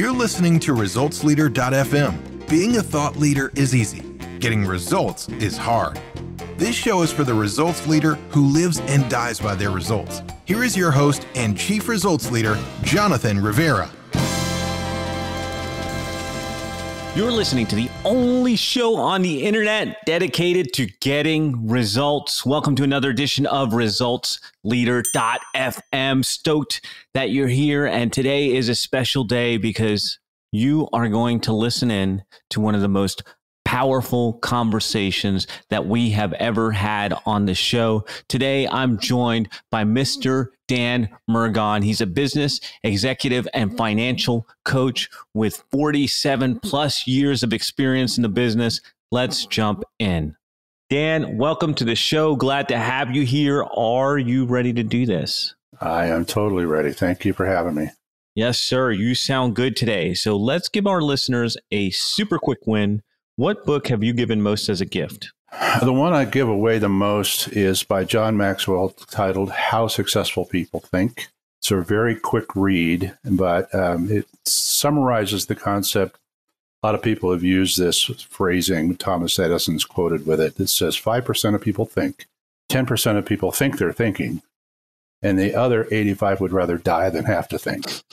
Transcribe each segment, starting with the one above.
You're listening to ResultsLeader.fm. Being a thought leader is easy. Getting results is hard. This show is for the results leader who lives and dies by their results. Here is your host and Chief Results Leader, Jonathan Rivera. You're listening to the only show on the internet dedicated to getting results. Welcome to another edition of ResultsLeader.fm. Stoked that you're here. And today is a special day because you are going to listen in to one of the most powerful conversations that we have ever had on the show. Today, I'm joined by Mr. Dan Mirgon. He's a business executive and financial coach with 47 plus years of experience in the business. Let's jump in. Dan, welcome to the show. Glad to have you here. Are you ready to do this? I am totally ready. Thank you for having me. Yes, sir. You sound good today. So let's give our listeners a super quick win. What book have you given most as a gift? The one I give away the most is by John Maxwell, titled How Successful People Think. It's a very quick read, but it summarizes the concept. A lot of people have used this phrasing. Thomas Edison's quoted with it. It says 5% of people think, 10% of people think they're thinking, and the other 85 would rather die than have to think.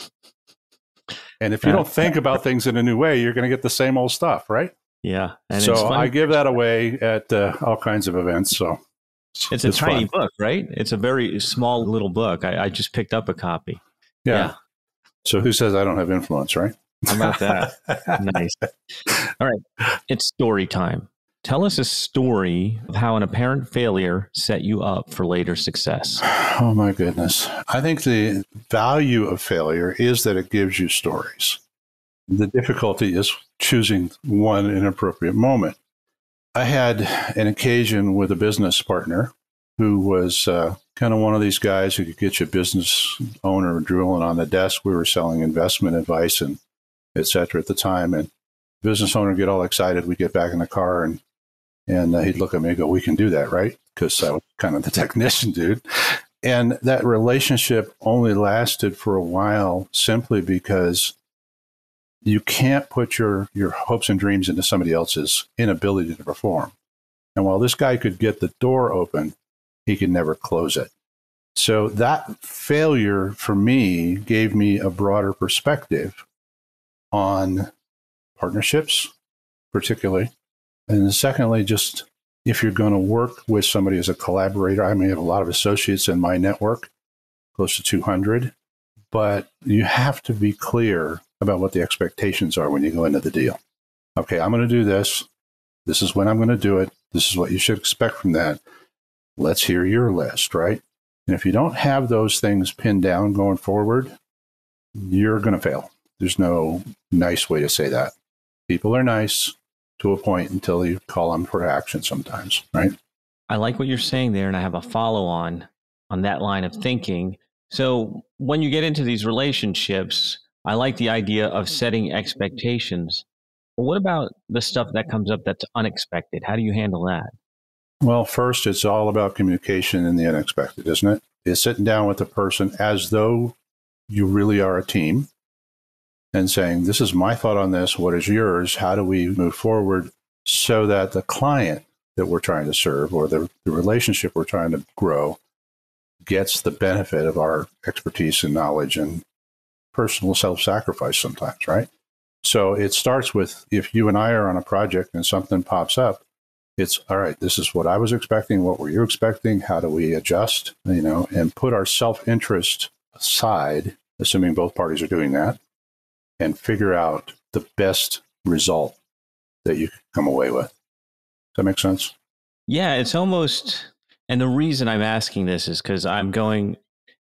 And if you don't think about things in a new way, you're going to get the same old stuff, right? Yeah. And so I give that away at all kinds of events. So it's a tiny book, right? It's a very small little book. I just picked up a copy. Yeah. So who says I don't have influence, right? How about that? Nice. All right. It's story time. Tell us a story of how an apparent failure set you up for later success. Oh, my goodness. I think the value of failure is that it gives you stories. The difficulty is choosing one in an appropriate moment. I had an occasion with a business partner who was kind of one of these guys who could get you a business owner drooling on the desk. We were selling investment advice and et cetera at the time. And the business owner would get all excited. We'd get back in the car and he'd look at me and go, "We can do that, right?" Because I was kind of the technician dude. And that relationship only lasted for a while simply because you can't put your hopes and dreams into somebody else's inability to perform. And while this guy could get the door open, he could never close it. So that failure for me gave me a broader perspective on partnerships, particularly. And secondly, just if you're going to work with somebody as a collaborator, I may have a lot of associates in my network, close to 200, but you have to be clear about what the expectations are when you go into the deal. Okay, I'm going to do this. This is when I'm going to do it. This is what you should expect from that. Let's hear your list, right? And if you don't have those things pinned down going forward, you're going to fail. There's no nice way to say that. People are nice to a point until you call them for action sometimes, right? I like what you're saying there, and I have a follow-on that line of thinking. So when you get into these relationships, I like the idea of setting expectations. But what about the stuff that comes up that's unexpected? How do you handle that? Well, first, it's all about communication in the unexpected, isn't it? It's sitting down with the person as though you really are a team and saying, this is my thought on this. What is yours? How do we move forward so that the client that we're trying to serve or the relationship we're trying to grow gets the benefit of our expertise and knowledge and personal self-sacrifice sometimes, right? So it starts with, if you and I are on a project and something pops up, it's, all right, this is what I was expecting. What were you expecting? How do we adjust, and put our self-interest aside, assuming both parties are doing that, and figure out the best result that you can come away with. Does that make sense? Yeah, it's almost, and the reason I'm asking this is because I'm going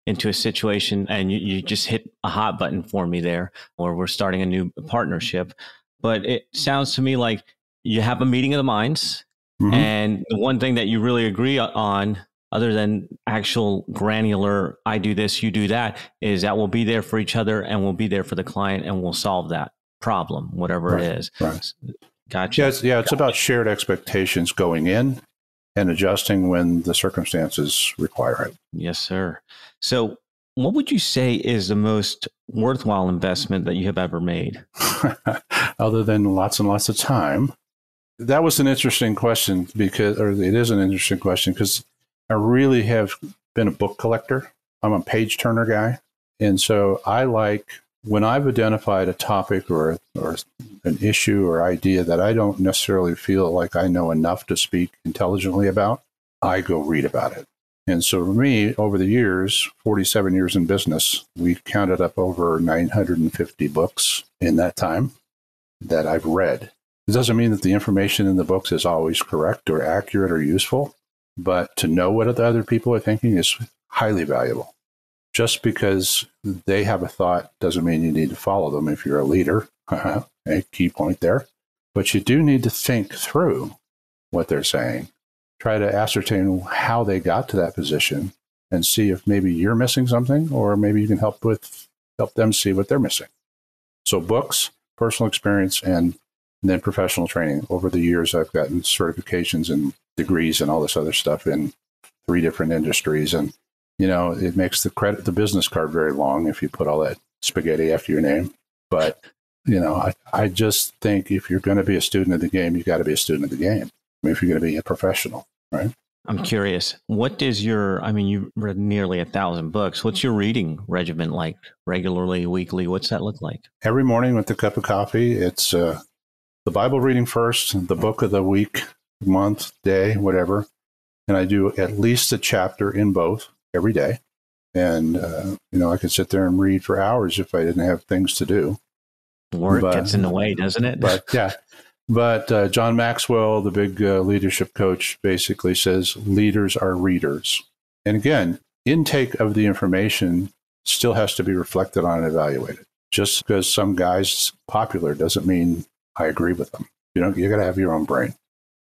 into a situation and you just hit a hot button for me there, or we're starting a new partnership. But it sounds to me like you have a meeting of the minds. Mm-hmm. And the one thing that you really agree on, other than actual granular, I do this, you do that, is that we'll be there for each other and we'll be there for the client and we'll solve that problem, whatever it is. Right. Gotcha. It's about shared expectations going in and adjusting when the circumstances require it. Yes, sir. So What would you say is the most worthwhile investment that you have ever made? Other than lots and lots of time. That was an interesting question it is an interesting question because I really have been a book collector. I'm a page turner guy. And so I like when I've identified a topic or an issue or idea that I don't necessarily feel like I know enough to speak intelligently about, I go read about it. And so for me, over the years, 47 years in business, we've counted up over 950 books in that time that I've read. It doesn't mean that the information in the books is always correct or accurate or useful, but to know what the other people are thinking is highly valuable. Just because they have a thought doesn't mean you need to follow them if you're a leader. A key point there. But you do need to think through what they're saying. Try to ascertain how they got to that position and see if maybe you're missing something or maybe you can help them see what they're missing. So books, personal experience, and then professional training. Over the years, I've gotten certifications and degrees and all this other stuff in 3 different industries. And, it makes the business card very long if you put all that spaghetti after your name. But, I just think if you're going to be a student of the game, you got to be a student of the game. If you're going to be a professional, right? I'm curious, what is you read nearly 1,000 books. What's your reading regimen like regularly, weekly? What's that look like? Every morning with a cup of coffee, it's the Bible reading first, the book of the week, month, day, whatever. And I do at least a chapter in both every day. And, I could sit there and read for hours if I didn't have things to do. Work gets in the way, doesn't it? But yeah. But John Maxwell, the big leadership coach, basically says leaders are readers. And again, intake of the information still has to be reflected on and evaluated. Just because some guy's popular doesn't mean I agree with them. You got to have your own brain.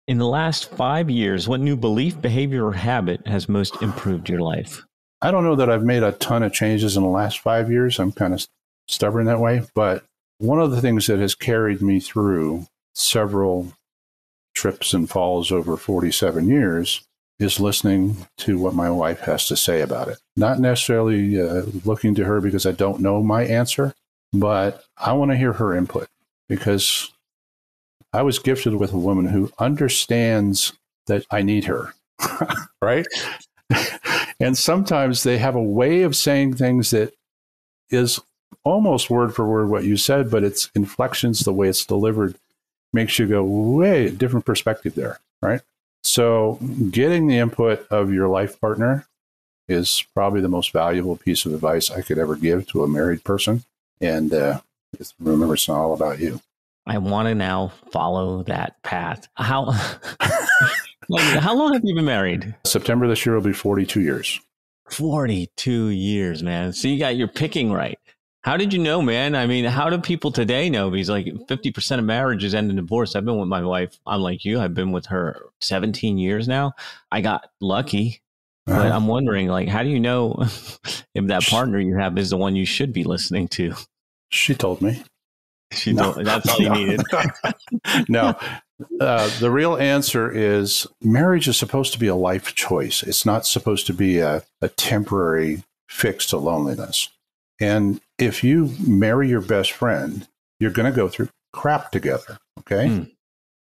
In the last 5 years, what new belief, behavior, or habit has most improved your life? I don't know that I've made a ton of changes in the last 5 years. I'm kind of stubborn that way. But one of the things that has carried me through several trips and falls over 47 years is listening to what my wife has to say about it. Not necessarily looking to her because I don't know my answer, but I want to hear her input because I was gifted with a woman who understands that I need her, right? And sometimes they have a way of saying things that is almost word for word what you said, but its inflections, the way it's delivered, makes you go, way different perspective there, right? So getting the input of your life partner is probably the most valuable piece of advice I could ever give to a married person. And remember, it's not all about you. I want to now follow that path. How long have you been married? September this year will be 42 years. 42 years, man. So you're picking right. How did you know, man? I mean, how do people today know? Because 50% of marriages end in divorce. I've been with my wife, unlike you, I've been with her 17 years now. I got lucky, but I'm wondering, how do you know if that partner you have is the one you should be listening to? She told me. That's all you needed. No. The real answer is marriage is supposed to be a life choice. It's not supposed to be a temporary fix to loneliness. And if you marry your best friend, you're going to go through crap together, okay?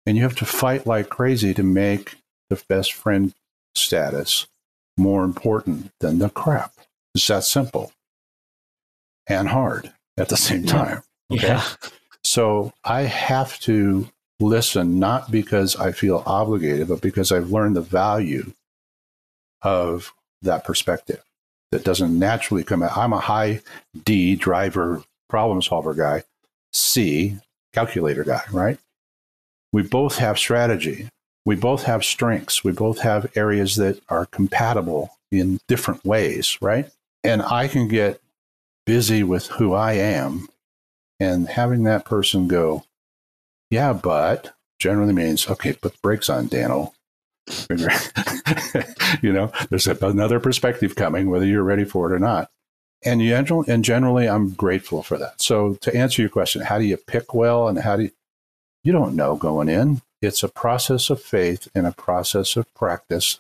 And you have to fight like crazy to make the best friend status more important than the crap. It's that simple and hard at the same time, okay? Yeah. So I have to listen, not because I feel obligated, but because I've learned the value of that perspective. That doesn't naturally come out. I'm a high D driver, problem solver guy, C calculator guy, right? We both have strategy. We both have strengths. We both have areas that are compatible in different ways, right? And I can get busy with who I am, and having that person go, yeah, but generally means, okay, put the brakes on, Dano. There's another perspective coming, whether you're ready for it or not. And generally, I'm grateful for that. So to answer your question, how do you pick well and you don't know going in. It's a process of faith and a process of practice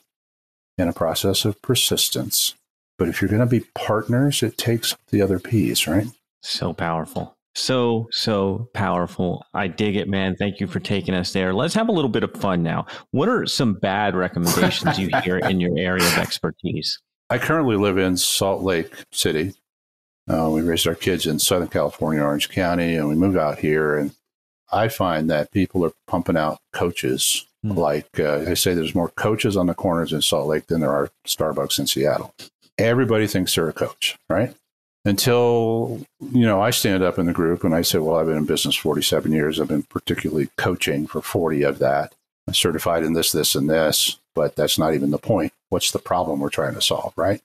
and a process of persistence. But if you're going to be partners, it takes the other P's, right? So powerful. So powerful. I dig it, man. Thank you for taking us there. Let's have a little bit of fun now. What are some bad recommendations you hear in your area of expertise? I currently live in Salt Lake City. We raised our kids in Southern California, Orange County, and we moved out here. And I find that people are pumping out coaches. Like I say, there's more coaches on the corners in Salt Lake than there are Starbucks in Seattle. Everybody thinks they're a coach, right? Until, I stand up in the group and I say, well, I've been in business 47 years. I've been particularly coaching for 40 of that. I'm certified in this, this, and this, but that's not even the point. What's the problem we're trying to solve, right?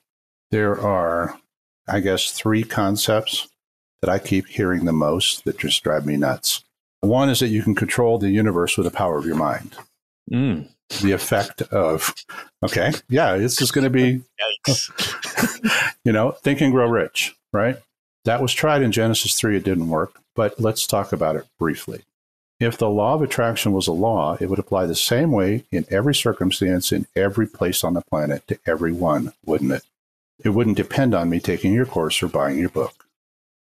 There are, I guess, 3 concepts that I keep hearing the most that just drive me nuts. One is that you can control the universe with the power of your mind. The effect of, this is going to be, Think and Grow Rich, right? That was tried in Genesis 3. It didn't work, but let's talk about it briefly. If the law of attraction was a law, it would apply the same way in every circumstance, in every place on the planet, to everyone, wouldn't it? It wouldn't depend on me taking your course or buying your book.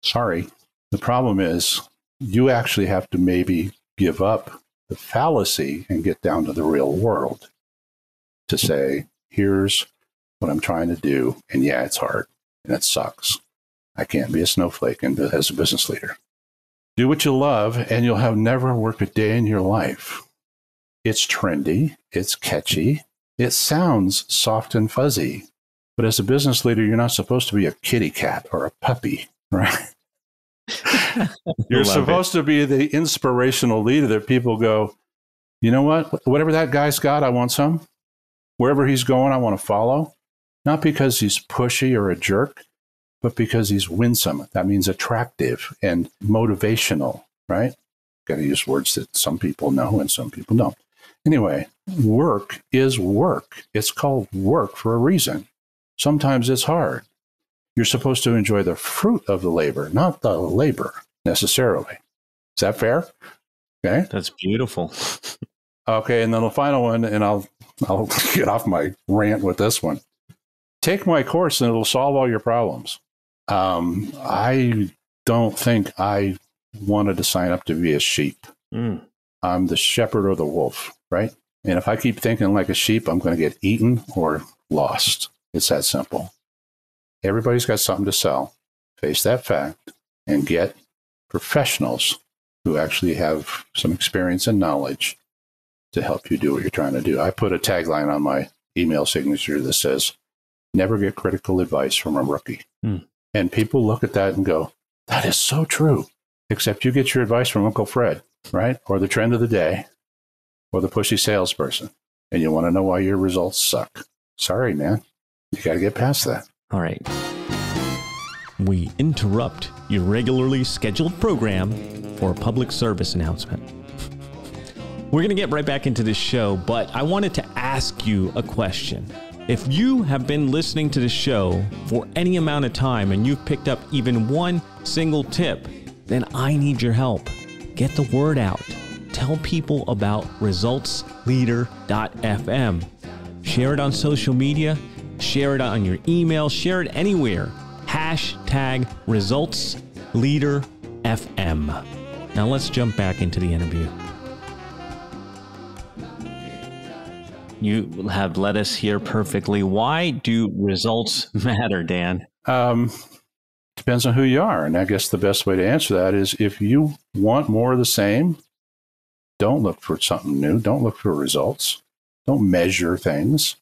Sorry. The problem is you actually have to maybe give up the fallacy and get down to the real world to say, here's what I'm trying to do. And yeah, it's hard and it sucks. I can't be a snowflake as a business leader. Do what you love and you'll have never work a day in your life. It's trendy. It's catchy. It sounds soft and fuzzy. But as a business leader, you're not supposed to be a kitty cat or a puppy, right? You're supposed to be the inspirational leader that people go, you know what? Whatever that guy's got, I want some. Wherever he's going, I want to follow. Not because he's pushy or a jerk, but because he's winsome. That means attractive and motivational, right? Got to use words that some people know and some people don't. Anyway, work is work. It's called work for a reason. Sometimes it's hard. You're supposed to enjoy the fruit of the labor, not the labor necessarily. Is that fair? Okay. That's beautiful. Okay. And then the final one, and I'll get off my rant with this one. Take my course and it'll solve all your problems. I don't think I wanted to sign up to be a sheep. I'm the shepherd or the wolf, right? And if I keep thinking like a sheep, I'm going to get eaten or lost. It's that simple. Everybody's got something to sell. Face that fact and get professionals who actually have some experience and knowledge to help you do what you're trying to do. I put a tagline on my email signature that says, never get critical advice from a rookie. And people look at that and go, that is so true. Except you get your advice from Uncle Fred, right? Or the trend of the day, or the pushy salesperson. And you want to know why your results suck. Sorry, man. You got to get past that. All right. We interrupt your regularly scheduled program for a public service announcement. We're going to get right back into this show, but I wanted to ask you a question. If you have been listening to the show for any amount of time and you've picked up even one single tip, then I need your help. Get the word out. Tell people about resultsleader.fm. Share it on social media. Share it on your email. Share it anywhere. Hashtag resultsleaderfm. Now let's jump back into the interview. You have led us here perfectly. Why do results matter, Dan? Depends on who you are. And I guess the best way to answer that is if you want more of the same, don't look for something new. Don't look for results. Don't measure things.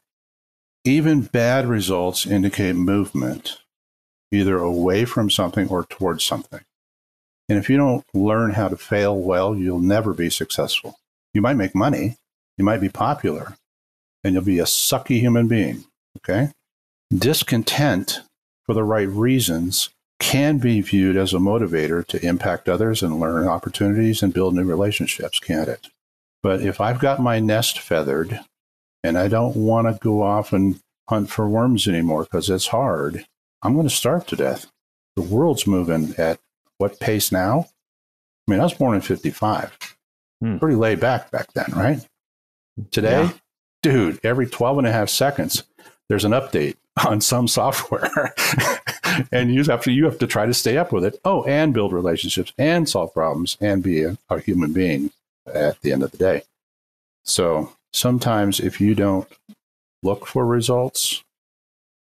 Even bad results indicate movement, either away from something or towards something. And if you don't learn how to fail well, you'll never be successful. You might make money. You might be popular. And you'll be a sucky human being, okay? Discontent for the right reasons can be viewed as a motivator to impact others and learn opportunities and build new relationships, can't it? But if I've got my nest feathered and I don't want to go off and hunt for worms anymore because it's hard, I'm going to starve to death. The world's moving at what pace now? I mean, I was born in 55. Pretty laid back then, right? Today, dude, every 12 and a half seconds, there's an update on some software and you have to try to stay up with it. Oh, and build relationships and solve problems and be a human being at the end of the day. So sometimes if you don't look for results,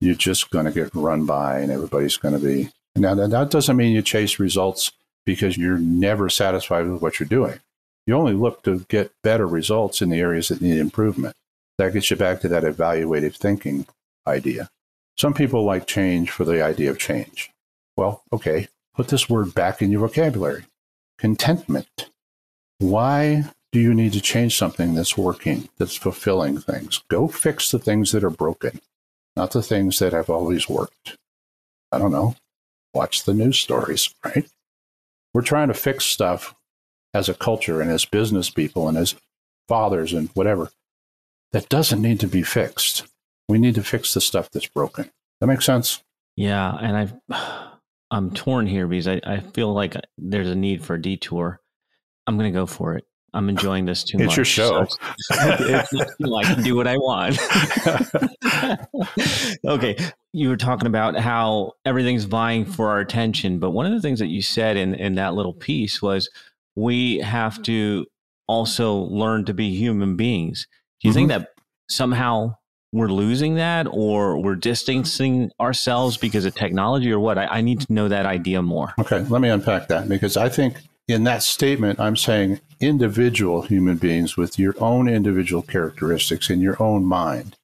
you're just going to get run by and everybody's going to be. Now, that doesn't mean you chase results because you're never satisfied with what you're doing. You only look to get better results in the areas that need improvement. That gets you back to that evaluative thinking idea. Some people like change for the idea of change. Well, okay, put this word back in your vocabulary. Contentment. Why do you need to change something that's working, that's fulfilling things? Go fix the things that are broken, not the things that have always worked. I don't know. Watch the news stories, right? We're trying to fix stuff as a culture and as business people and as fathers and whatever that doesn't need to be fixed. We need to fix the stuff that's broken. That makes sense? Yeah. And I'm torn here because I feel like there's a need for a detour. I'm going to go for it. I'm enjoying this too much. It's your show. So I can do what I want. Okay. You were talking about how everything's vying for our attention. But one of the things that you said in that little piece was we have to also learn to be human beings. Do you think that somehow we're losing that or we're distancing ourselves because of technology or what? I need to know that idea more. Okay. Let me unpack that because I think in that statement, I'm saying individual human beings with your own individual characteristics in your own mind,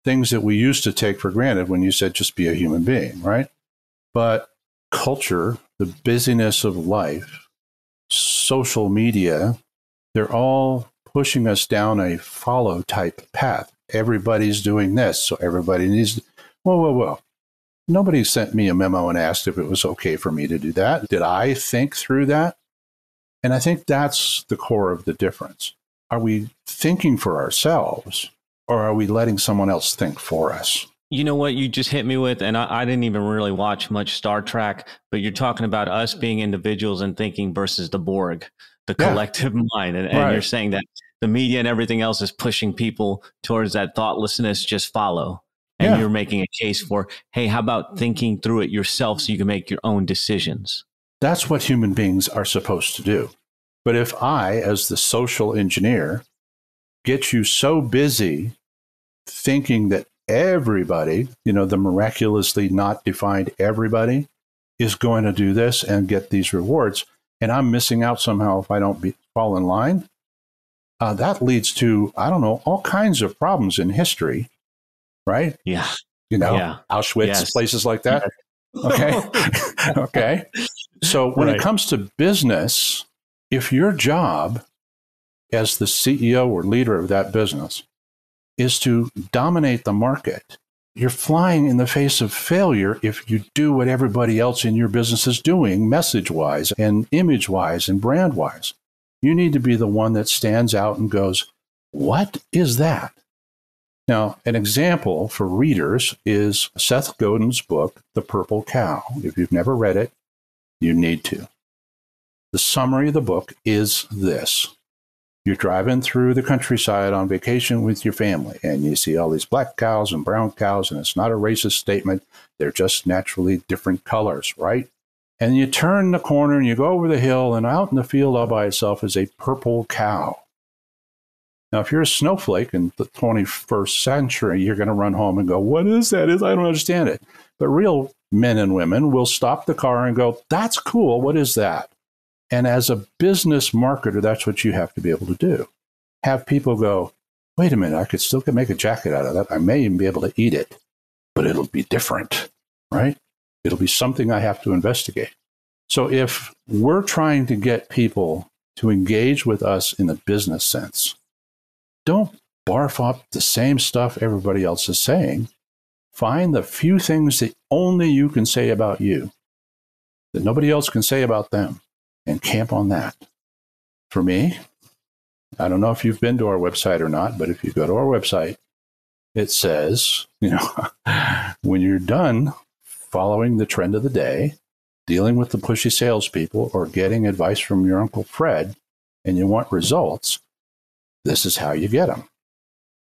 things that we used to take for granted when you said just be a human being, right? But culture, the busyness of life, social media, they're all pushing us down a follow type path. Everybody's doing this, so everybody needs to, whoa. Nobody sent me a memo and asked if it was okay for me to do that. Did I think through that? And I think that's the core of the difference. Are we thinking for ourselves or are we letting someone else think for us? You know what you just hit me with, and I didn't even really watch much Star Trek, but you're talking about us being individuals and thinking versus the Borg, the collective mind. And you're saying that the media and everything else is pushing people towards that thoughtlessness, just follow. And you're making a case for, hey, how about thinking through it yourself so you can make your own decisions? That's what human beings are supposed to do. But if I, as the social engineer, get you so busy thinking that everybody, the miraculously not defined everybody is going to do this and get these rewards, and I'm missing out somehow if I don't fall in line, that leads to, I don't know, all kinds of problems in history, right? Yeah. Auschwitz, places like that. Okay. Okay. So when it comes to business, if your job as the CEO or leader of that business is to dominate the market, you're flying in the face of failure if you do what everybody else in your business is doing, message-wise and image-wise and brand-wise. You need to be the one that stands out and goes, what is that? Now, an example for readers is Seth Godin's book, The Purple Cow. If you've never read it, you need to. The summary of the book is this. You're driving through the countryside on vacation with your family, and you see all these black cows and brown cows, and it's not a racist statement. They're just naturally different colors, right? And you turn the corner and you go over the hill, and out in the field all by itself is a purple cow. Now, if you're a snowflake in the 21st century, you're going to run home and go, what is that? I don't understand it. But real men and women will stop the car and go, that's cool. What is that? And as a business marketer, that's what you have to be able to do. Have people go, wait a minute, I could still make a jacket out of that. I may even be able to eat it, but it'll be different, right? It'll be something I have to investigate. So if we're trying to get people to engage with us in a business sense, don't barf up the same stuff everybody else is saying. Find the few things that only you can say about you, that nobody else can say about them, and camp on that. For me, I don't know if you've been to our website or not, but if you go to our website, it says, when you're done following the trend of the day, dealing with the pushy salespeople, or getting advice from your Uncle Fred, and you want results, this is how you get them,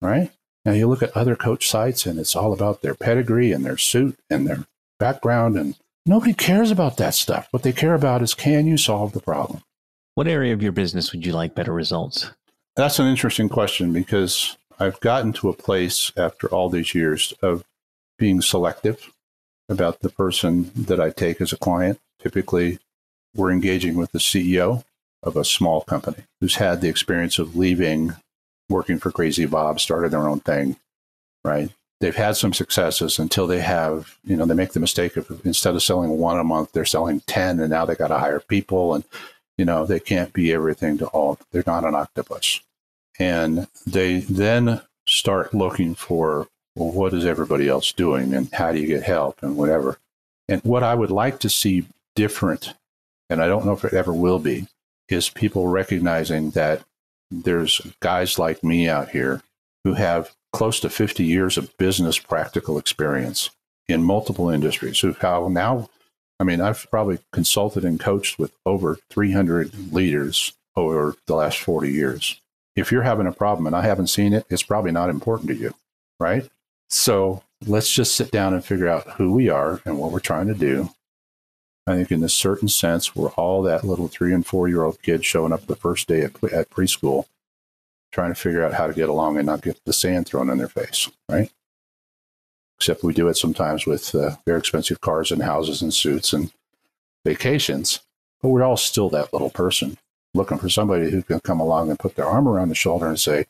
right? Now you look at other coach sites and it's all about their pedigree and their suit and their background, and nobody cares about that stuff. What they care about is, can you solve the problem? What area of your business would you like better results? That's an interesting question, because I've gotten to a place after all these years of being selective about the person that I take as a client. Typically, we're engaging with the CEO of a small company who's had the experience of leaving, working for Crazy Bob, started their own thing, right? They've had some successes until they have, they make the mistake of, instead of selling one a month, they're selling 10, and now they got to hire people, and, they can't be everything to all. They're not an octopus. And they then start looking for, well, what is everybody else doing, and how do you get help, and whatever. And what I would like to see different, and I don't know if it ever will be, is people recognizing that there's guys like me out here who have close to 50 years of business practical experience in multiple industries, who have now, I've probably consulted and coached with over 300 leaders over the last 40 years. If you're having a problem and I haven't seen it, it's probably not important to you, right? So let's just sit down and figure out who we are and what we're trying to do. I think in a certain sense, we're all that little 3 and 4-year-old kid showing up the first day at preschool, trying to figure out how to get along and not get the sand thrown in their face, right? Except we do it sometimes with very expensive cars and houses and suits and vacations, but we're all still that little person looking for somebody who can come along and put their arm around the shoulder and say,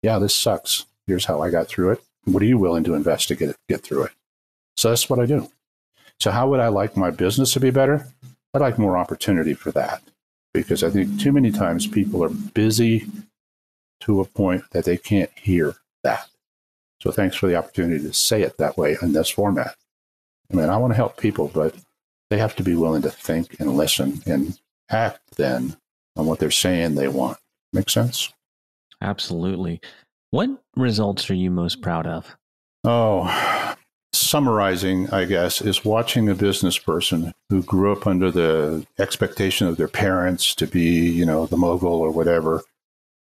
yeah, this sucks. Here's how I got through it. What are you willing to invest to get through it? So that's what I do. So how would I like my business to be better? I'd like more opportunity for that, because I think too many times people are busy to a point that they can't hear that. So thanks for the opportunity to say it that way in this format. I want to help people, but they have to be willing to think and listen and act then on what they're saying they want. Make sense? Absolutely. What results are you most proud of? Oh, summarizing, I guess, is watching a business person who grew up under the expectation of their parents to be, the mogul or whatever,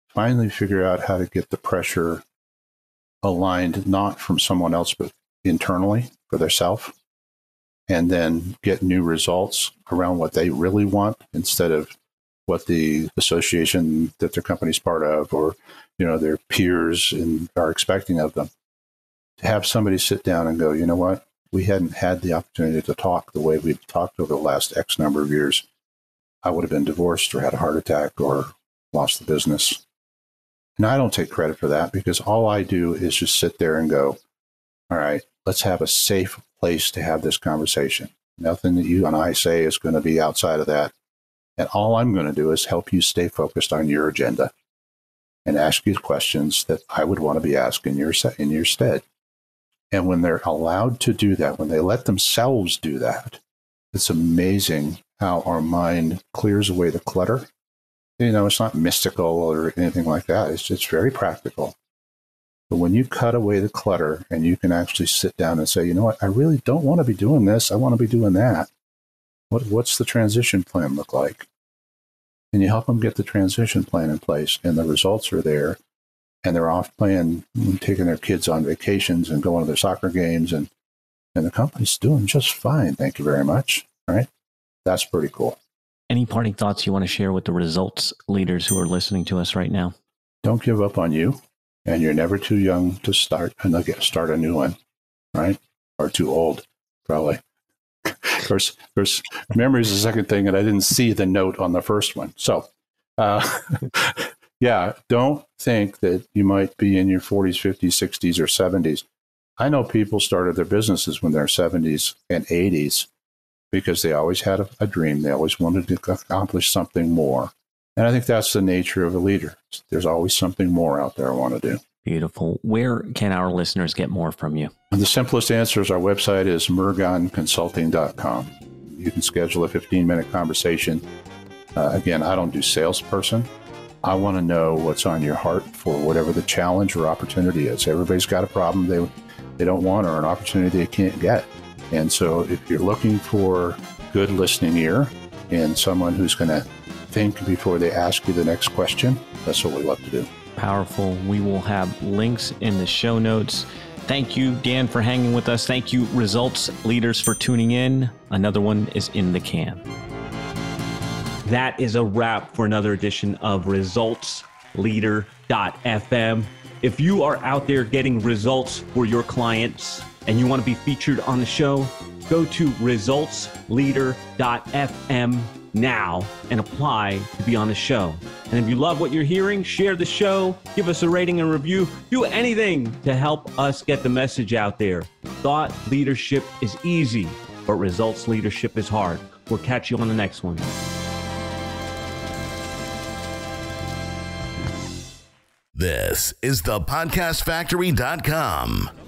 finally figure out how to get the pressure aligned, not from someone else, but internally for themselves, and then get new results around what they really want instead of what the association that their company's part of or, their peers are expecting of them. To have somebody sit down and go, you know what, we hadn't had the opportunity to talk the way we've talked over the last X number of years, I would have been divorced or had a heart attack or lost the business. And I don't take credit for that, because all I do is just sit there and go, all right, let's have a safe place to have this conversation. Nothing that you and I say is going to be outside of that. And all I'm going to do is help you stay focused on your agenda and ask you questions that I would want to be asked in your stead. And when they're allowed to do that, when they let themselves do that, it's amazing how our mind clears away the clutter. It's not mystical or anything like that. It's just very practical. But when you cut away the clutter and you can actually sit down and say, you know what, I really don't want to be doing this. I want to be doing that. What's the transition plan look like? And you help them get the transition plan in place, and the results are there, and they're off playing, taking their kids on vacations and going to their soccer games, and the company's doing just fine. Thank you very much. All right. That's pretty cool. Any parting thoughts you want to share with the results leaders who are listening to us right now? Don't give up on you, and you're never too young to start a new one, right? Or too old, probably. Of course, memory is the second thing, and I didn't see the note on the first one. So, yeah, don't think that you might be in your 40s, 50s, 60s, or 70s. I know people started their businesses when they're 70s and 80s because they always had a dream. They always wanted to accomplish something more. And I think that's the nature of a leader. There's always something more out there I want to do. Beautiful. Where can our listeners get more from you? The simplest answer is our website is mirgonconsulting.com. You can schedule a 15-minute conversation. Again, I don't do salesperson. I want to know what's on your heart for whatever the challenge or opportunity is. Everybody's got a problem they don't want or an opportunity they can't get. And so if you're looking for good listening ear and someone who's going to think before they ask you the next question, that's what we love to do. powerful. We will have links in the show notes. Thank you, Dan, for hanging with us. Thank you, Results Leaders, for tuning in. Another one is in the can. That is a wrap for another edition of ResultsLeader.fm. If you are out there getting results for your clients and you want to be featured on the show, go to ResultsLeader.fm now and apply to be on the show. And if you love what you're hearing, share the show, give us a rating and review, do anything to help us get the message out there. Thought leadership is easy, but results leadership is hard. We'll catch you on the next one. This is thepodcastfactory.com.